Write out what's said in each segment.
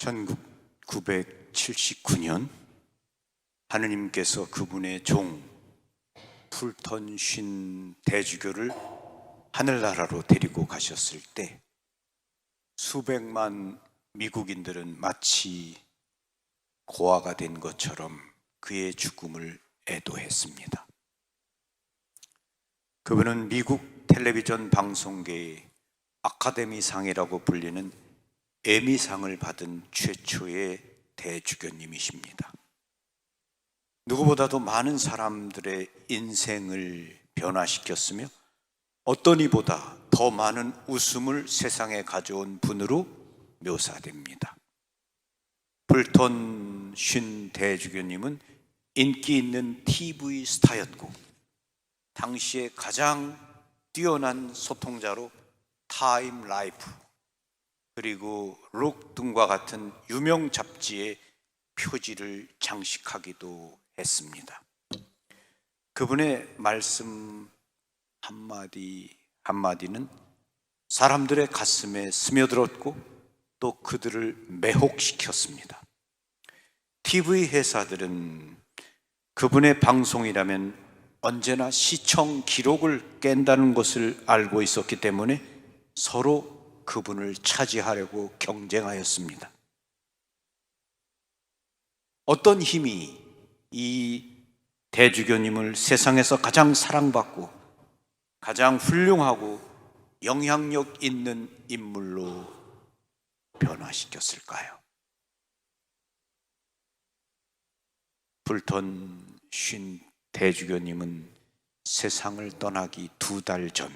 1979년 하느님께서 그분의 종 풀턴 쉰 대주교를 하늘나라로 데리고 가셨을 때 수백만 미국인들은 마치 고아가 된 것처럼 그의 죽음을 애도했습니다. 그분은 미국 텔레비전 방송계의 아카데미상이라고 불리는 에미상을 받은 최초의 대주교님이십니다. 누구보다도 많은 사람들의 인생을 변화시켰으며 어떤 이보다 더 많은 웃음을 세상에 가져온 분으로 묘사됩니다. 풀턴 쉰 대주교님은 인기 있는 TV 스타였고 당시에 가장 뛰어난 소통자로 타임 라이프 그리고 록 등과 같은 유명 잡지의 표지를 장식하기도 했습니다. 그분의 말씀 한마디 한마디는 사람들의 가슴에 스며들었고 또 그들을 매혹시켰습니다. TV 회사들은 그분의 방송이라면 언제나 시청 기록을 깬다는 것을 알고 있었기 때문에 서로 그분을 차지하려고 경쟁하였습니다. 어떤 힘이 이 대주교님을 세상에서 가장 사랑받고 가장 훌륭하고 영향력 있는 인물로 변화시켰을까요? 풀턴 쉰 대주교님은 세상을 떠나기 2달 전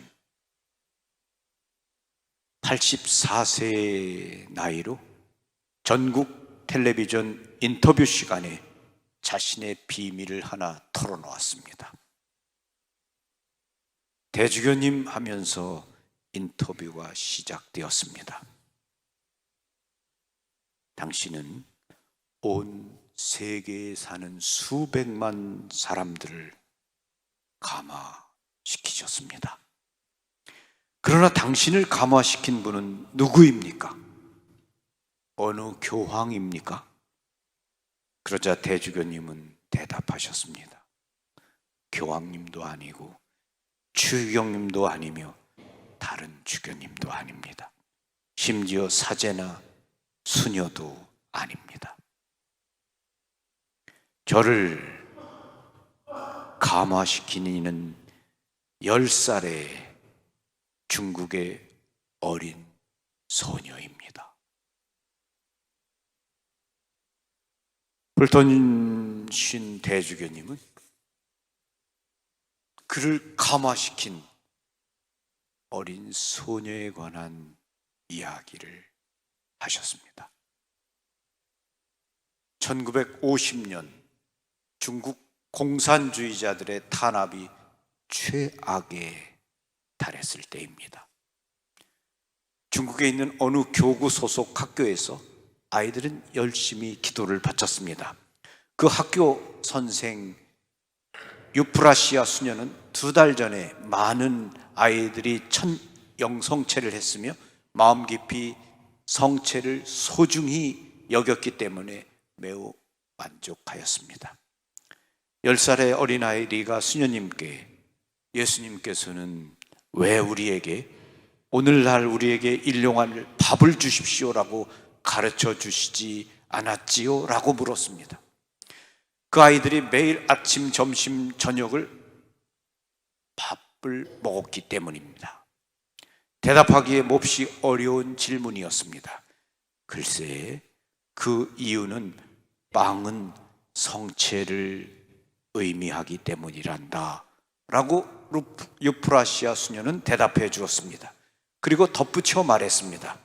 84세의 나이로 전국 텔레비전 인터뷰 시간에 자신의 비밀을 하나 털어놓았습니다. 대주교님 하면서 인터뷰가 시작되었습니다. 당신은 온 세계에 사는 수백만 사람들을 감화시키셨습니다. 그러나 당신을 감화시킨 분은 누구입니까? 어느 교황입니까? 그러자 대주교님은 대답하셨습니다. 교황님도 아니고 추유경님도 아니며 다른 주교님도 아닙니다. 심지어 사제나 수녀도 아닙니다. 저를 감화시킨 이는 10살의 중국의 어린 소녀입니다. 풀턴 쉰 대주교님은 그를 감화시킨 어린 소녀에 관한 이야기를 하셨습니다. 1950년 중국 공산주의자들의 탄압이 최악에 달했을 때입니다. 중국에 있는 어느 교구 소속 학교에서 아이들은 열심히 기도를 바쳤습니다. 그 학교 선생 유프라시아 수녀는 2달 전에 많은 아이들이 첫 영성체를 했으며 마음 깊이 성체를 소중히 여겼기 때문에 매우 만족하였습니다. 10살의 어린아이 리가 수녀님께 예수님께서는 왜 우리에게 오늘날 우리에게 일용할 밥을 주십시오라고 가르쳐 주시지 않았지요? 라고 물었습니다. 그 아이들이 매일 아침, 점심, 저녁을 밥을 먹었기 때문입니다. 대답하기에 몹시 어려운 질문이었습니다. 글쎄, 그 이유는 빵은 성체를 의미하기 때문이란다 라고 유프라시아 수녀는 대답해 주었습니다. 그리고 덧붙여 말했습니다.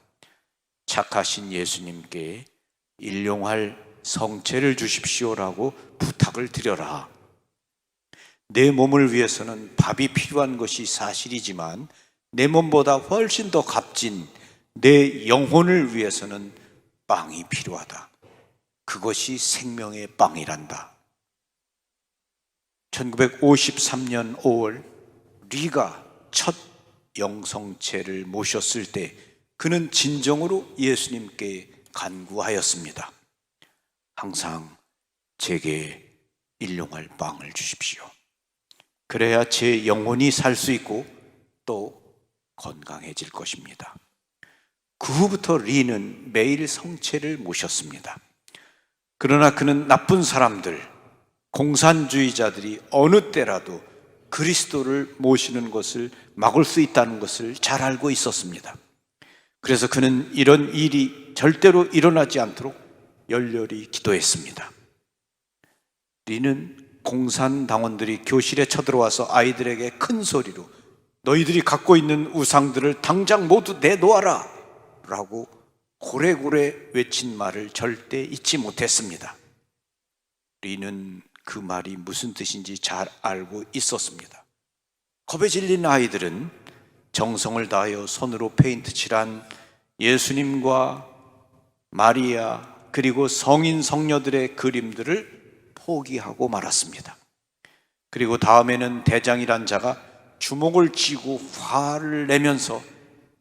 착하신 예수님께 일용할 성체를 주십시오라고 부탁을 드려라. 내 몸을 위해서는 밥이 필요한 것이 사실이지만 내 몸보다 훨씬 더 값진 내 영혼을 위해서는 빵이 필요하다. 그것이 생명의 빵이란다. 1953년 5월 리가 첫 영성체를 모셨을 때 그는 진정으로 예수님께 간구하였습니다. 항상 제게 일용할 빵을 주십시오. 그래야 제 영혼이 살 수 있고 또 건강해질 것입니다. 그 후부터 리는 매일 성체를 모셨습니다. 그러나 그는 나쁜 사람들, 공산주의자들이 어느 때라도 그리스도를 모시는 것을 막을 수 있다는 것을 잘 알고 있었습니다. 그래서 그는 이런 일이 절대로 일어나지 않도록 열렬히 기도했습니다. 리는 공산당원들이 교실에 쳐들어와서 아이들에게 큰 소리로 너희들이 갖고 있는 우상들을 당장 모두 내놓아라 라고 고래고래 외친 말을 절대 잊지 못했습니다. 리는 그 말이 무슨 뜻인지 잘 알고 있었습니다. 겁에 질린 아이들은 정성을 다하여 손으로 페인트 칠한 예수님과 마리아 그리고 성인 성녀들의 그림들을 포기하고 말았습니다. 그리고 다음에는 대장이란 자가 주먹을 쥐고 화를 내면서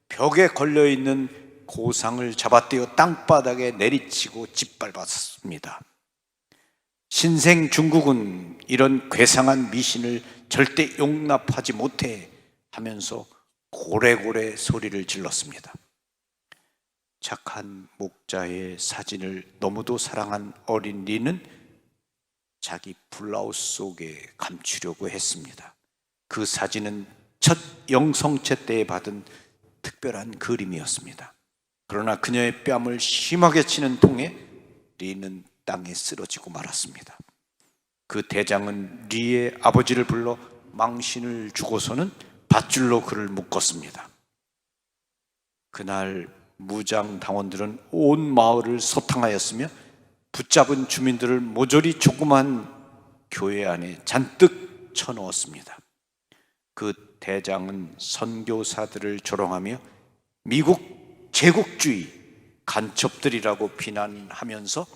벽에 걸려있는 고상을 잡아떼어 땅바닥에 내리치고 짓밟았습니다. 신생 중국은 이런 괴상한 미신을 절대 용납하지 못해 하면서 고래고래 소리를 질렀습니다. 착한 목자의 사진을 너무도 사랑한 어린 리는 자기 블라우스 속에 감추려고 했습니다. 그 사진은 첫 영성체 때에 받은 특별한 그림이었습니다. 그러나 그녀의 뺨을 심하게 치는 통에 리는 땅에 쓰러지고 말았습니다. 그 대장은 리의 아버지를 불러 망신을 주고서는 밧줄로 그를 묶었습니다. 그날 무장 당원들은 온 마을을 소탕하였으며 붙잡은 주민들을 모조리 조그만 교회 안에 잔뜩 쳐넣었습니다. 그 대장은 선교사들을 조롱하며 미국 제국주의 간첩들이라고 비난하면서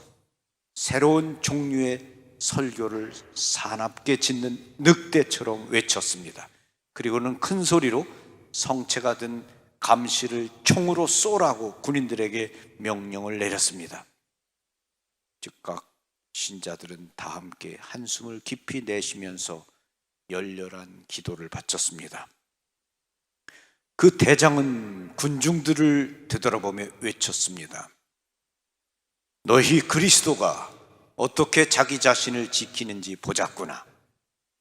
새로운 종류의 설교를 사납게 짓는 늑대처럼 외쳤습니다. 그리고는 큰 소리로 성체가 든 감시를 총으로 쏘라고 군인들에게 명령을 내렸습니다. 즉각 신자들은 다 함께 한숨을 깊이 내쉬면서 열렬한 기도를 바쳤습니다. 그 대장은 군중들을 되돌아보며 외쳤습니다. 너희 그리스도가 어떻게 자기 자신을 지키는지 보자꾸나.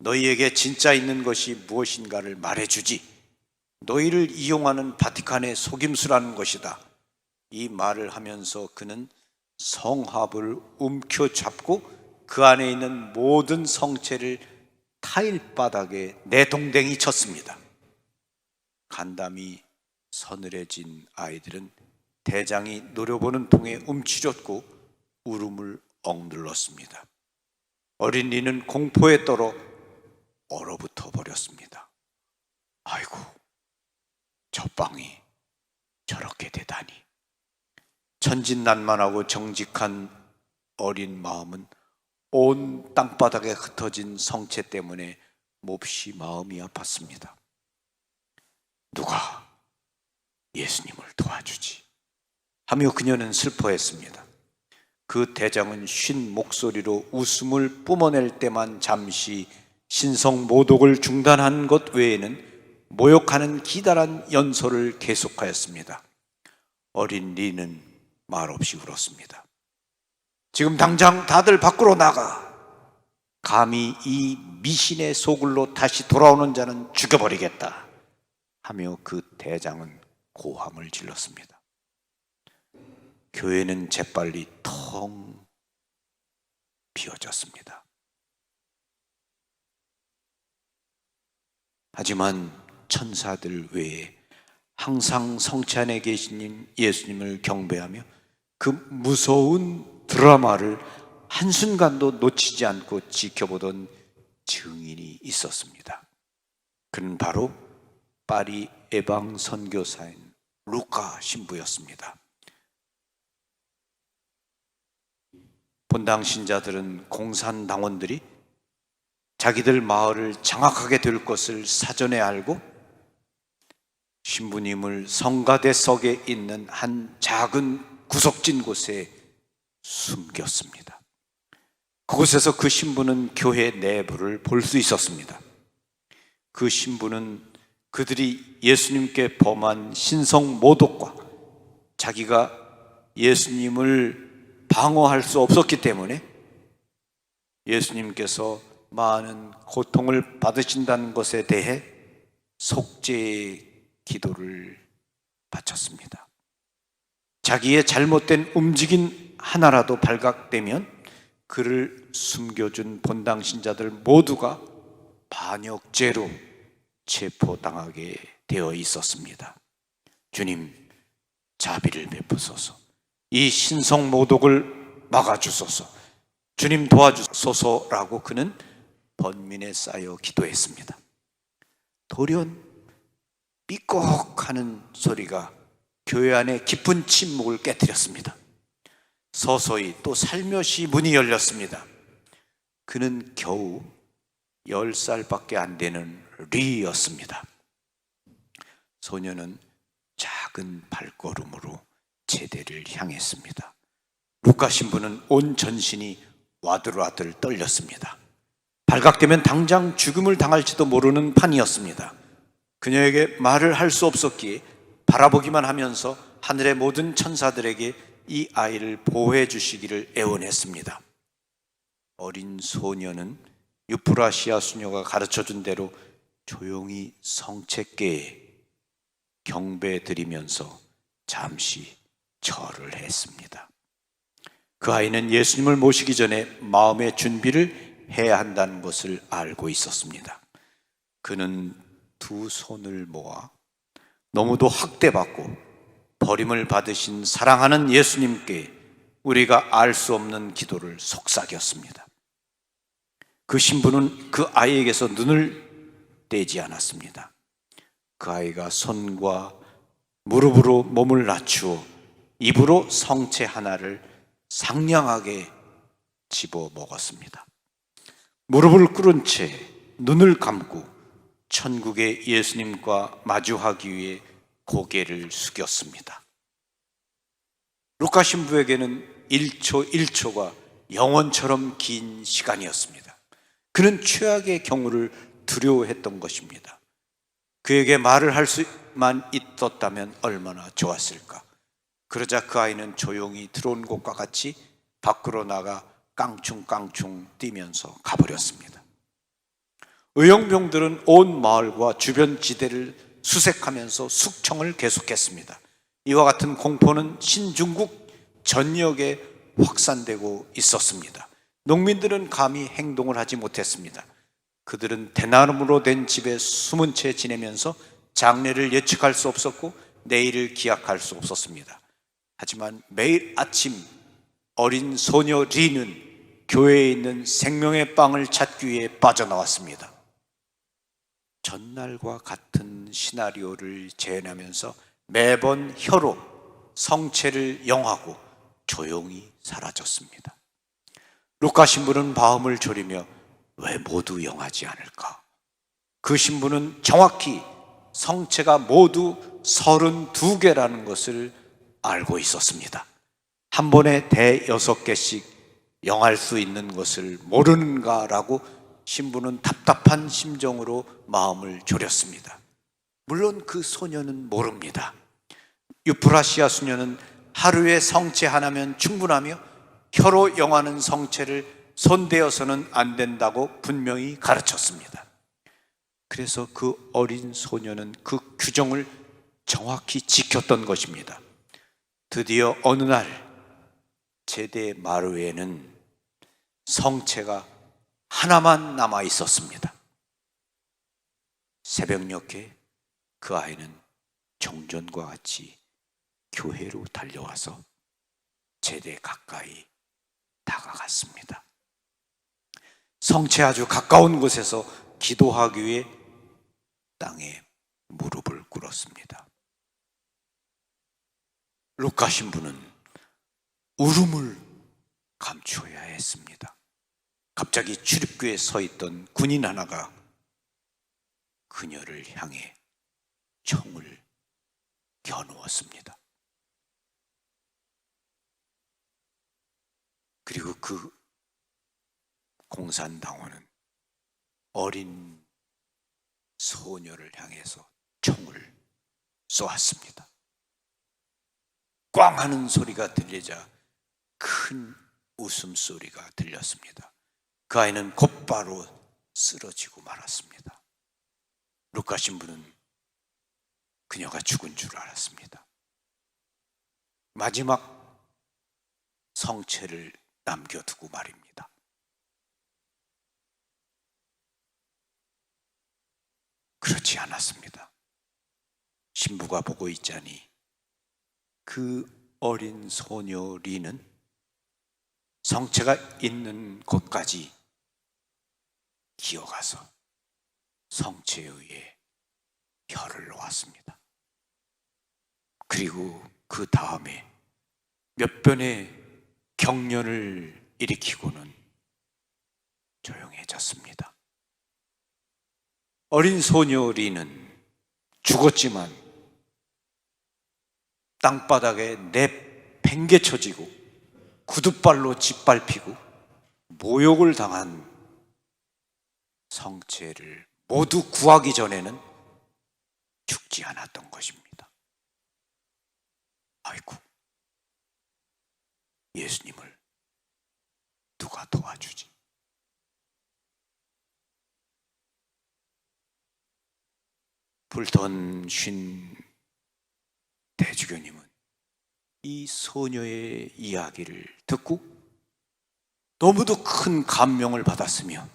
너희에게 진짜 있는 것이 무엇인가를 말해주지. 너희를 이용하는 바티칸의 속임수라는 것이다. 이 말을 하면서 그는 성합을 움켜잡고 그 안에 있는 모든 성체를 타일바닥에 내동댕이 쳤습니다. 간담이 서늘해진 아이들은 대장이 노려보는 통에 움츠렸고 울음을 억눌렀습니다. 어린 리는 공포에 떨어 얼어붙어 버렸습니다. 아이고, 저 빵이 저렇게 되다니. 천진난만하고 정직한 어린 마음은 온 땅바닥에 흩어진 성체 때문에 몹시 마음이 아팠습니다. 누가 예수님을 도와주지 하며 그녀는 슬퍼했습니다. 그 대장은 쉰 목소리로 웃음을 뿜어낼 때만 잠시 신성 모독을 중단한 것 외에는 모욕하는 기다란 연설을 계속하였습니다. 어린 리는 말없이 울었습니다. 지금 당장 다들 밖으로 나가. 감히 이 미신의 소굴로 다시 돌아오는 자는 죽여버리겠다 하며 그 대장은 고함을 질렀습니다. 교회는 재빨리 텅 비어졌습니다. 하지만 천사들 외에 항상 성체 안에 계신 예수님을 경배하며 그 무서운 드라마를 한순간도 놓치지 않고 지켜보던 증인이 있었습니다. 그는 바로 파리 에방 선교사인 루카 신부였습니다. 본당 신자들은 공산당원들이 자기들 마을을 장악하게 될 것을 사전에 알고 신부님을 성가대석에 있는 한 작은 구석진 곳에 숨겼습니다. 그곳에서 그 신부는 교회 내부를 볼 수 있었습니다. 그 신부는 그들이 예수님께 범한 신성 모독과 자기가 예수님을 방어할 수 없었기 때문에 예수님께서 많은 고통을 받으신다는 것에 대해 속죄의 기도를 바쳤습니다. 자기의 잘못된 움직임 하나라도 발각되면 그를 숨겨준 본당 신자들 모두가 반역죄로 체포당하게 되어 있었습니다. 주님, 자비를 베푸소서. 이 신성 모독을 막아주소서. 주님 도와주소서라고 그는 번민에 쌓여 기도했습니다. 돌연 삐걱하는 소리가 교회 안에 깊은 침묵을 깨뜨렸습니다. 서서히 또 살며시 문이 열렸습니다. 그는 겨우 10살밖에 안 되는 리였습니다. 소녀는 작은 발걸음으로 제대를 향했습니다. 루카 신부는 온 전신이 와들와들 떨렸습니다. 발각되면 당장 죽음을 당할지도 모르는 판이었습니다. 그녀에게 말을 할 수 없었기에 바라보기만 하면서 하늘의 모든 천사들에게 이 아이를 보호해 주시기를 애원했습니다. 어린 소녀는 유프라시아 수녀가 가르쳐준 대로 조용히 성체께에 경배드리면서 잠시 절을 했습니다. 그 아이는 예수님을 모시기 전에 마음의 준비를 해야 한다는 것을 알고 있었습니다. 그는 두 손을 모아 너무도 학대받고 버림을 받으신 사랑하는 예수님께 우리가 알 수 없는 기도를 속삭였습니다. 그 신부는 그 아이에게서 눈을 떼지 않았습니다. 그 아이가 손과 무릎으로 몸을 낮추어 입으로 성체 하나를 상냥하게 집어 먹었습니다. 무릎을 꿇은 채 눈을 감고 천국의 예수님과 마주하기 위해 고개를 숙였습니다. 루카 신부에게는 1초 1초가 영원처럼 긴 시간이었습니다. 그는 최악의 경우를 두려워했던 것입니다. 그에게 말을 할 수만 있었다면 얼마나 좋았을까. 그러자 그 아이는 조용히 들어온 것과 같이 밖으로 나가 깡충깡충 뛰면서 가버렸습니다. 의용병들은 온 마을과 주변 지대를 수색하면서 숙청을 계속했습니다. 이와 같은 공포는 신중국 전역에 확산되고 있었습니다. 농민들은 감히 행동을 하지 못했습니다. 그들은 대나무로 된 집에 숨은 채 지내면서 장래를 예측할 수 없었고 내일을 기약할 수 없었습니다. 하지만 매일 아침 어린 소녀 리는 교회에 있는 생명의 빵을 찾기 위해 빠져나왔습니다. 전날과 같은 시나리오를 재현하면서 매번 혀로 성체를 영하고 조용히 사라졌습니다. 루카 신부는 마음을 졸이며 왜 모두 영하지 않을까? 그 신부는 정확히 성체가 모두 32개라는 것을 알고 있었습니다. 한 번에 6개씩 영할 수 있는 것을 모르는가라고 신부는 답답한 심정으로 마음을 졸였습니다. 물론 그 소녀는 모릅니다. 유프라시아 수녀는 하루에 성체 하나면 충분하며 혀로 영하는 성체를 손대어서는 안 된다고 분명히 가르쳤습니다. 그래서 그 어린 소녀는 그 규정을 정확히 지켰던 것입니다. 드디어 어느 날 제대 마루에는 성체가 하나만 남아 있었습니다. 새벽녘에 그 아이는 정전과 같이 교회로 달려와서 제대 가까이 다가갔습니다. 성체 아주 가까운 곳에서 기도하기 위해 땅에 무릎을 꿇었습니다. 루카 신부는 울음을 감추어야 했습니다. 갑자기 출입구에 서 있던 군인 하나가 그녀를 향해 총을 겨누었습니다. 그리고 그 공산당원은 어린 소녀를 향해서 총을 쏘았습니다. 꽝 하는 소리가 들리자 큰 웃음소리가 들렸습니다. 그 아이는 곧바로 쓰러지고 말았습니다. 루카 신부는 그녀가 죽은 줄 알았습니다. 마지막 성체를 남겨두고 말입니다. 그렇지 않았습니다. 신부가 보고 있자니 그 어린 소녀 리는 성체가 있는 곳까지 기어가서 성체에 의해 혀를 놓았습니다. 그리고 그 다음에 몇 번의 경련을 일으키고는 조용해졌습니다. 어린 소녀 리는 죽었지만 땅바닥에 내팽개쳐지고 구둣발로 짓밟히고 모욕을 당한 성체를 모두 구하기 전에는 죽지 않았던 것입니다. 아이고, 예수님을 누가 도와주지? 불던 쉰 대주교님은 이 소녀의 이야기를 듣고 너무도 큰 감명을 받았으며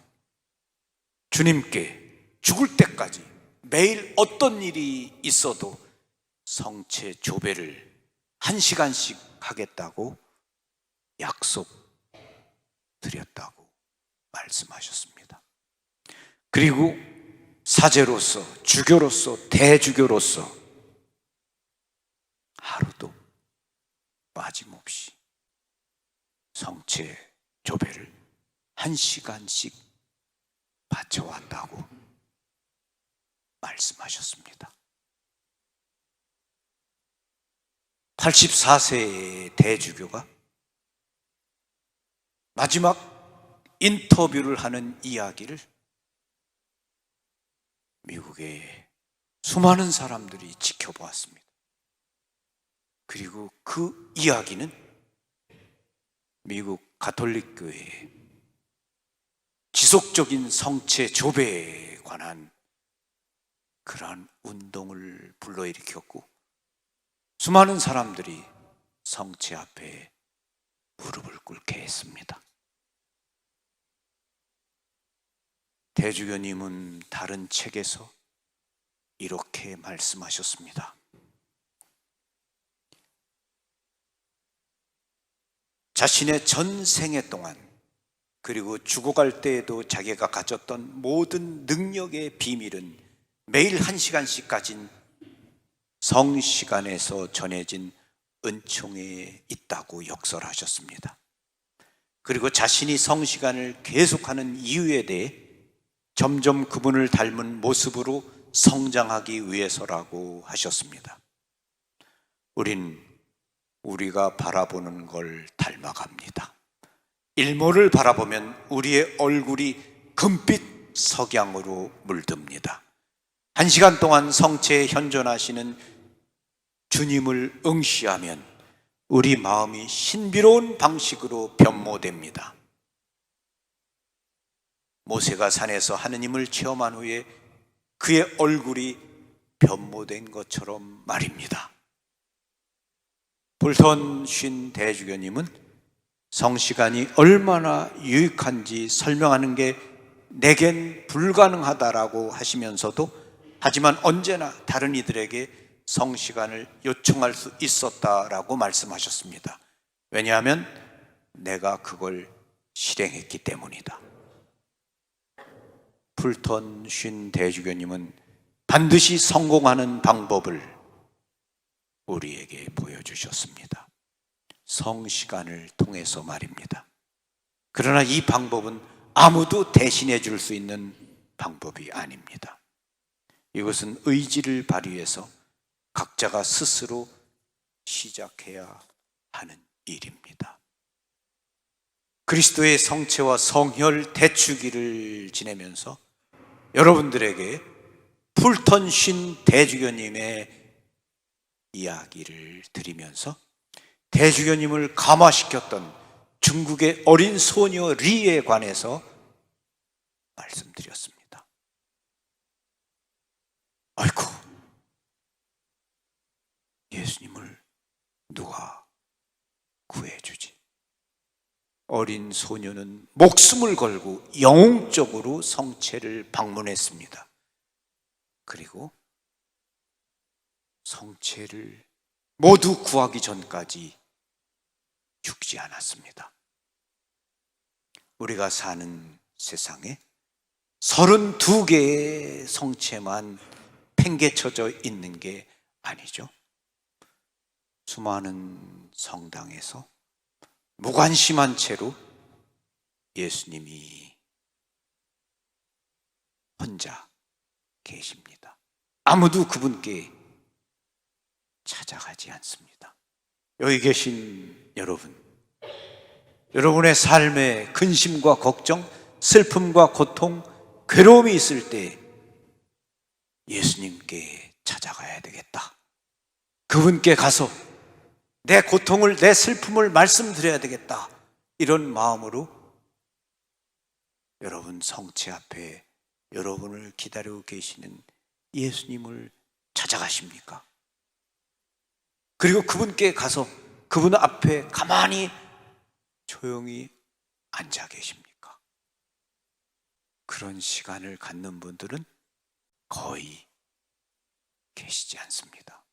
주님께 죽을 때까지 매일 어떤 일이 있어도 성체 조배를 1시간씩 하겠다고 약속드렸다고 말씀하셨습니다. 그리고 사제로서, 주교로서, 대주교로서 하루도 빠짐없이 성체 조배를 1시간씩 바쳐왔다고 말씀하셨습니다. 84세의 대주교가 마지막 인터뷰를 하는 이야기를 미국의 수많은 사람들이 지켜보았습니다. 그리고 그 이야기는 미국 가톨릭 교회의 지속적인 성체 조배에 관한 그러한 운동을 불러일으켰고 수많은 사람들이 성체 앞에 무릎을 꿇게 했습니다. 대주교님은 다른 책에서 이렇게 말씀하셨습니다. 자신의 전 생애 동안 그리고 죽어갈 때에도 자기가 가졌던 모든 능력의 비밀은 매일 1시간씩 가진 성시간에서 전해진 은총에 있다고 역설하셨습니다. 그리고 자신이 성시간을 계속하는 이유에 대해 점점 그분을 닮은 모습으로 성장하기 위해서라고 하셨습니다. 우린 우리가 바라보는 걸 닮아갑니다. 일몰을 바라보면 우리의 얼굴이 금빛 석양으로 물듭니다. 1시간 동안 성체에 현존하시는 주님을 응시하면 우리 마음이 신비로운 방식으로 변모됩니다. 모세가 산에서 하느님을 체험한 후에 그의 얼굴이 변모된 것처럼 말입니다. 불턴 쉰 대주교님은 성시간이 얼마나 유익한지 설명하는 게 내겐 불가능하다라고 하시면서도 하지만 언제나 다른 이들에게 성시간을 요청할 수 있었다라고 말씀하셨습니다. 왜냐하면 내가 그걸 실행했기 때문이다. 풀턴 쉰 대주교님은 반드시 성공하는 방법을 우리에게 보여주셨습니다. 성시간을 통해서 말입니다. 그러나 이 방법은 아무도 대신해 줄 수 있는 방법이 아닙니다. 이것은 의지를 발휘해서 각자가 스스로 시작해야 하는 일입니다. 그리스도의 성체와 성혈 대축일을 지내면서 여러분들에게 풀턴 신 대주교님의 이야기를 드리면서 대주교님을 감화시켰던 중국의 어린 소녀 리에 관해서 말씀드렸습니다. 아이고, 예수님을 누가 구해주지? 어린 소녀는 목숨을 걸고 영웅적으로 성체를 방문했습니다. 그리고 성체를 모두 구하기 전까지 죽지 않았습니다. 우리가 사는 세상에 32개의 성체만 팽개쳐져 있는 게 아니죠. 수많은 성당에서 무관심한 채로 예수님이 혼자 계십니다. 아무도 그분께 찾아가지 않습니다. 여기 계신 여러분, 여러분의 삶에 근심과 걱정, 슬픔과 고통, 괴로움이 있을 때 예수님께 찾아가야 되겠다. 그분께 가서 내 고통을, 내 슬픔을 말씀드려야 되겠다. 이런 마음으로 여러분 성체 앞에 여러분을 기다리고 계시는 예수님을 찾아가십니까? 그리고 그분께 가서 그분 앞에 가만히 조용히 앉아 계십니까? 그런 시간을 갖는 분들은 거의 계시지 않습니다.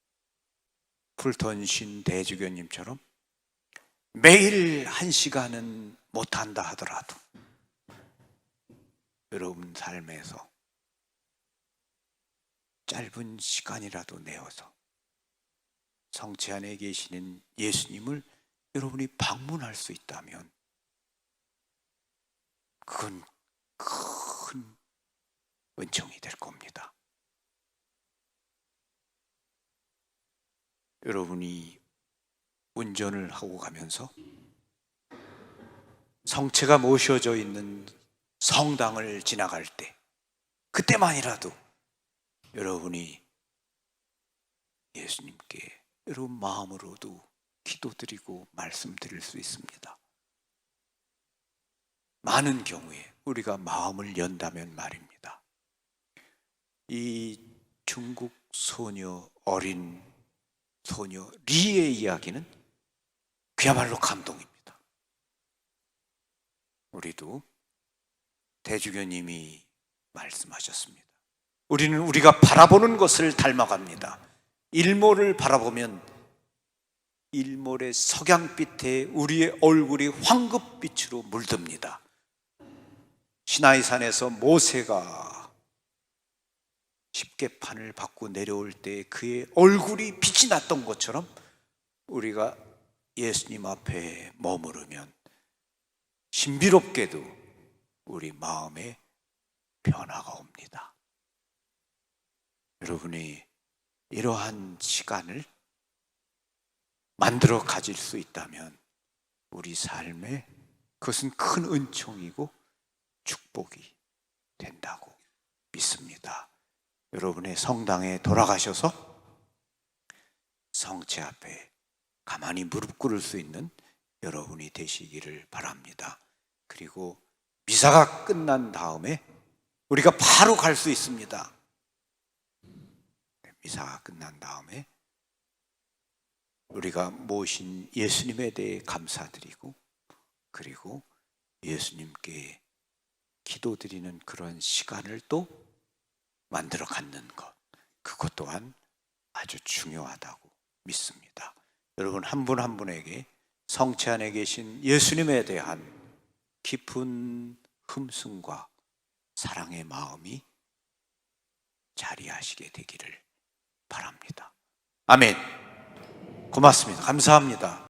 풀턴 신 대주교님처럼 매일 1시간은 못한다 하더라도 여러분 삶에서 짧은 시간이라도 내어서 성체 안에 계시는 예수님을 여러분이 방문할 수 있다면 그건 큰 은총이 될 겁니다. 여러분이 운전을 하고 가면서 성체가 모셔져 있는 성당을 지나갈 때 그때만이라도 여러분이 예수님께 여러분 마음으로도 기도드리고 말씀드릴 수 있습니다. 많은 경우에 우리가 마음을 연다면 말입니다. 이 중국 소녀, 어린 소녀 리의 이야기는 그야말로 감동입니다. 우리도 대주교님이 말씀하셨습니다. 우리는 우리가 바라보는 것을 닮아갑니다. 일몰을 바라보면 일몰의 석양빛에 우리의 얼굴이 황급빛으로 물듭니다. 시나이산에서 모세가 십계판을 받고 내려올 때 그의 얼굴이 빛이 났던 것처럼 우리가 예수님 앞에 머무르면 신비롭게도 우리 마음에 변화가 옵니다. 여러분이 이러한 시간을 만들어 가질 수 있다면 우리 삶에 그것은 큰 은총이고 축복이 된다고 믿습니다. 여러분의 성당에 돌아가셔서 성체 앞에 가만히 무릎 꿇을 수 있는 여러분이 되시기를 바랍니다. 그리고 미사가 끝난 다음에 우리가 바로 갈 수 있습니다. 미사가 끝난 다음에 우리가 모신 예수님에 대해 감사드리고 그리고 예수님께 기도드리는 그런 시간을 또 만들어 갖는 것, 그것 또한 아주 중요하다고 믿습니다. 여러분 한 분 한 분에게 성체 안에 계신 예수님에 대한 깊은 흠숭과 사랑의 마음이 자리하시게 되기를 바랍니다. 아멘. 고맙습니다. 감사합니다.